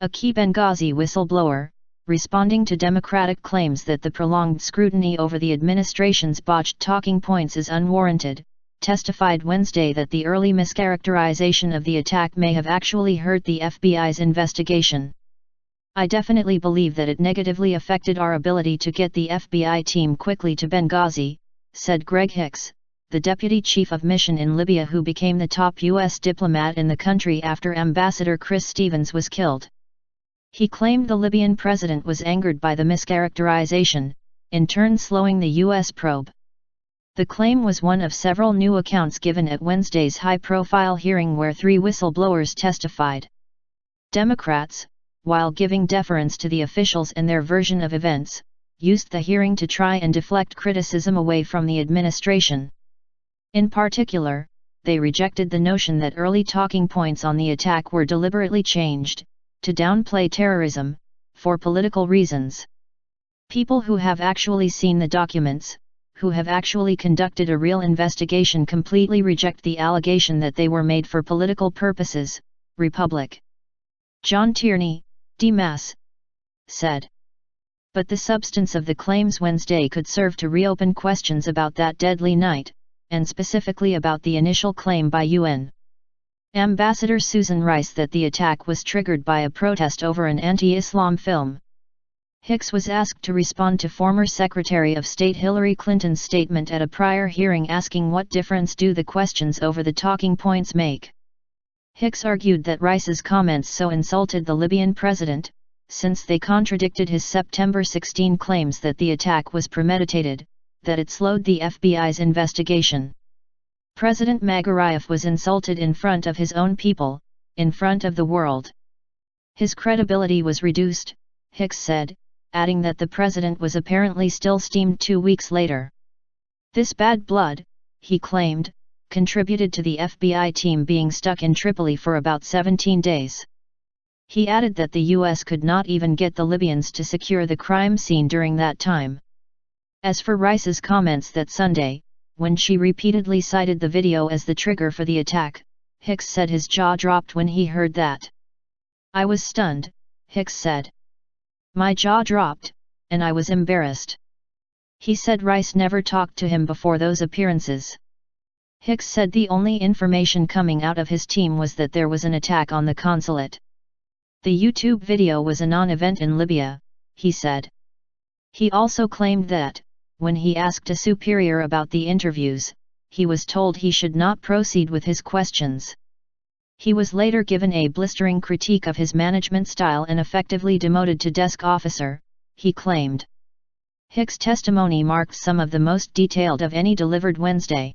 A key Benghazi whistleblower, responding to Democratic claims that the prolonged scrutiny over the administration's botched talking points is unwarranted, testified Wednesday that the early mischaracterization of the attack may have actually hurt the FBI's investigation. "I definitely believe that it negatively affected our ability to get the FBI team quickly to Benghazi," said Greg Hicks, the deputy chief of mission in Libya who became the top U.S. diplomat in the country after Ambassador Chris Stevens was killed. He claimed the Libyan president was angered by the mischaracterization, in turn slowing the U.S. probe. The claim was one of several new accounts given at Wednesday's high-profile hearing where 3 whistleblowers testified. Democrats, while giving deference to the officials and their version of events, used the hearing to try and deflect criticism away from the administration. In particular, they rejected the notion that early talking points on the attack were deliberately changed, to downplay terrorism, for political reasons. People who have actually seen the documents, who have actually conducted a real investigation completely reject the allegation that they were made for political purposes, Republic. John Tierney, D-Mass, said. But the substance of the claims Wednesday could serve to reopen questions about that deadly night, and specifically about the initial claim by UN Ambassador Susan Rice that the attack was triggered by a protest over an anti-Islam film. Hicks was asked to respond to former Secretary of State Hillary Clinton's statement at a prior hearing asking what difference do the questions over the talking points make. Hicks argued that Rice's comments so insulted the Libyan president, since they contradicted his September 16 claims that the attack was premeditated, that it slowed the FBI's investigation. President Magarayev was insulted in front of his own people, in front of the world. His credibility was reduced, Hicks said, adding that the president was apparently still steamed 2 weeks later. This bad blood, he claimed, contributed to the FBI team being stuck in Tripoli for about 17 days. He added that the U.S. could not even get the Libyans to secure the crime scene during that time. As for Rice's comments that Sunday, when she repeatedly cited the video as the trigger for the attack, Hicks said his jaw dropped when he heard that. "I was stunned," Hicks said. "My jaw dropped, and I was embarrassed." He said Rice never talked to him before those appearances. Hicks said the only information coming out of his team was that there was an attack on the consulate. The YouTube video was a non-event in Libya, he said. He also claimed that, when he asked a superior about the interviews, he was told he should not proceed with his questions. He was later given a blistering critique of his management style and effectively demoted to desk officer, he claimed. Hicks' testimony marked some of the most detailed of any delivered Wednesday.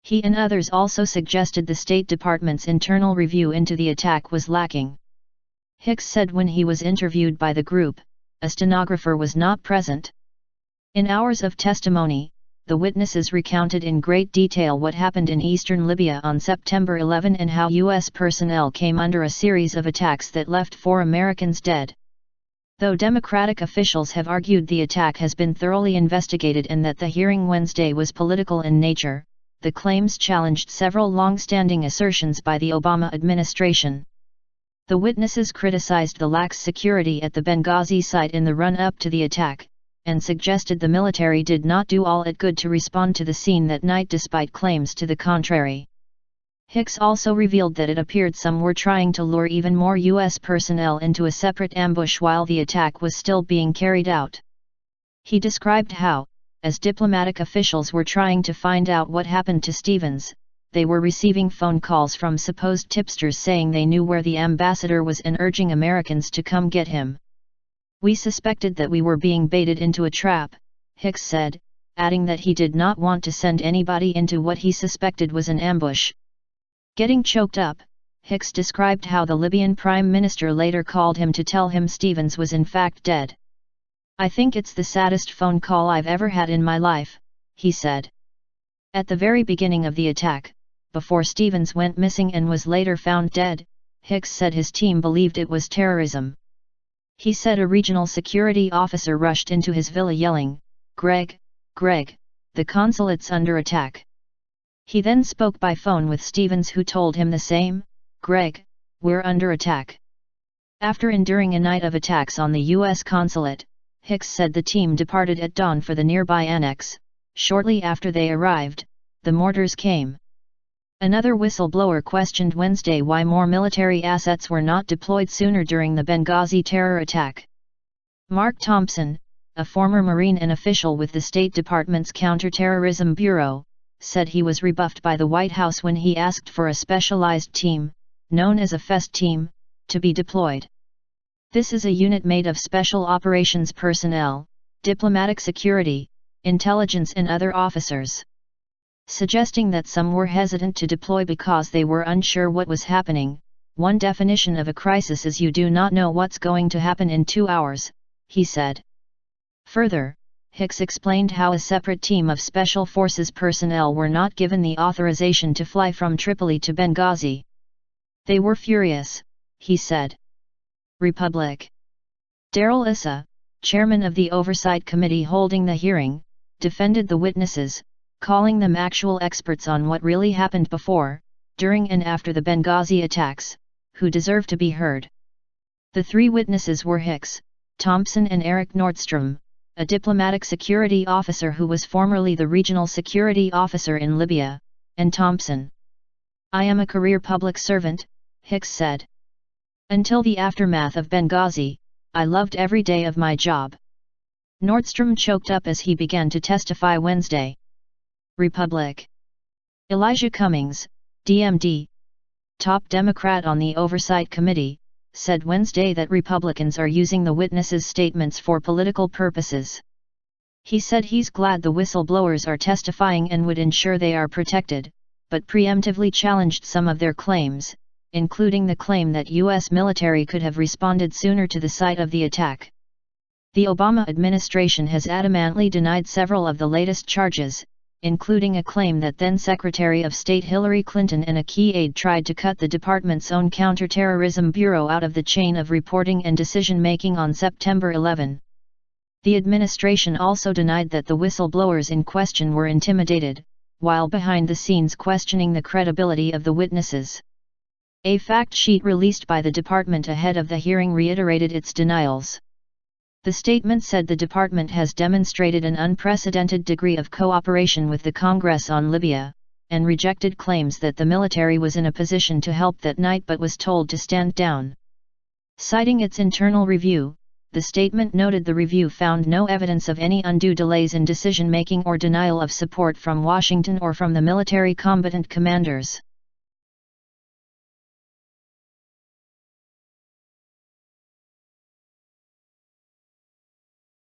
He and others also suggested the State Department's internal review into the attack was lacking. Hicks said when he was interviewed by the group, a stenographer was not present. In hours of testimony, the witnesses recounted in great detail what happened in eastern Libya on September 11 and how U.S. personnel came under a series of attacks that left 4 Americans dead. Though Democratic officials have argued the attack has been thoroughly investigated and that the hearing Wednesday was political in nature, the claims challenged several long-standing assertions by the Obama administration. The witnesses criticized the lax security at the Benghazi site in the run-up to the attack, and suggested the military did not do all it could to respond to the scene that night despite claims to the contrary. Hicks also revealed that it appeared some were trying to lure even more U.S. personnel into a separate ambush while the attack was still being carried out. He described how, as diplomatic officials were trying to find out what happened to Stevens, they were receiving phone calls from supposed tipsters saying they knew where the ambassador was and urging Americans to come get him. "We suspected that we were being baited into a trap," Hicks said, adding that he did not want to send anybody into what he suspected was an ambush. Getting choked up, Hicks described how the Libyan Prime Minister later called him to tell him Stevens was in fact dead. "I think it's the saddest phone call I've ever had in my life," he said. At the very beginning of the attack, before Stevens went missing and was later found dead, Hicks said his team believed it was terrorism. He said a regional security officer rushed into his villa yelling, "Greg, Greg, the consulate's under attack." He then spoke by phone with Stevens who told him the same, "Greg, we're under attack." After enduring a night of attacks on the U.S. consulate, Hicks said the team departed at dawn for the nearby annex. Shortly after they arrived, the mortars came. Another whistleblower questioned Wednesday why more military assets were not deployed sooner during the Benghazi terror attack. Mark Thompson, a former Marine and official with the State Department's Counterterrorism Bureau, said he was rebuffed by the White House when he asked for a specialized team, known as a FEST team, to be deployed. This is a unit made of special operations personnel, diplomatic security, intelligence and other officers. Suggesting that some were hesitant to deploy because they were unsure what was happening. One definition of a crisis is you do not know what's going to happen in 2 hours, he said. Further, Hicks explained how a separate team of Special Forces personnel were not given the authorization to fly from Tripoli to Benghazi. They were furious, he said. Republic. Darrell Issa, chairman of the Oversight Committee holding the hearing, defended the witnesses, calling them actual experts on what really happened before, during and after the Benghazi attacks, who deserve to be heard. The three witnesses were Hicks, Thompson and Eric Nordstrom, a diplomatic security officer who was formerly the regional security officer in Libya, and Thompson. I am a career public servant, Hicks said. Until the aftermath of Benghazi, I loved every day of my job. Nordstrom choked up as he began to testify Wednesday. Republic. Elijah Cummings, DMD, top Democrat on the Oversight Committee, said Wednesday that Republicans are using the witnesses' statements for political purposes. He said he's glad the whistleblowers are testifying and would ensure they are protected, but preemptively challenged some of their claims, including the claim that U.S. military could have responded sooner to the site of the attack. The Obama administration has adamantly denied several of the latest charges, including a claim that then-Secretary of State Hillary Clinton and a key aide tried to cut the department's own Counterterrorism Bureau out of the chain of reporting and decision-making on September 11. The administration also denied that the whistleblowers in question were intimidated, while behind the scenes questioning the credibility of the witnesses. A fact sheet released by the department ahead of the hearing reiterated its denials. The statement said the department has demonstrated an unprecedented degree of cooperation with the Congress on Libya, and rejected claims that the military was in a position to help that night but was told to stand down. Citing its internal review, the statement noted the review found no evidence of any undue delays in decision-making or denial of support from Washington or from the military combatant commanders.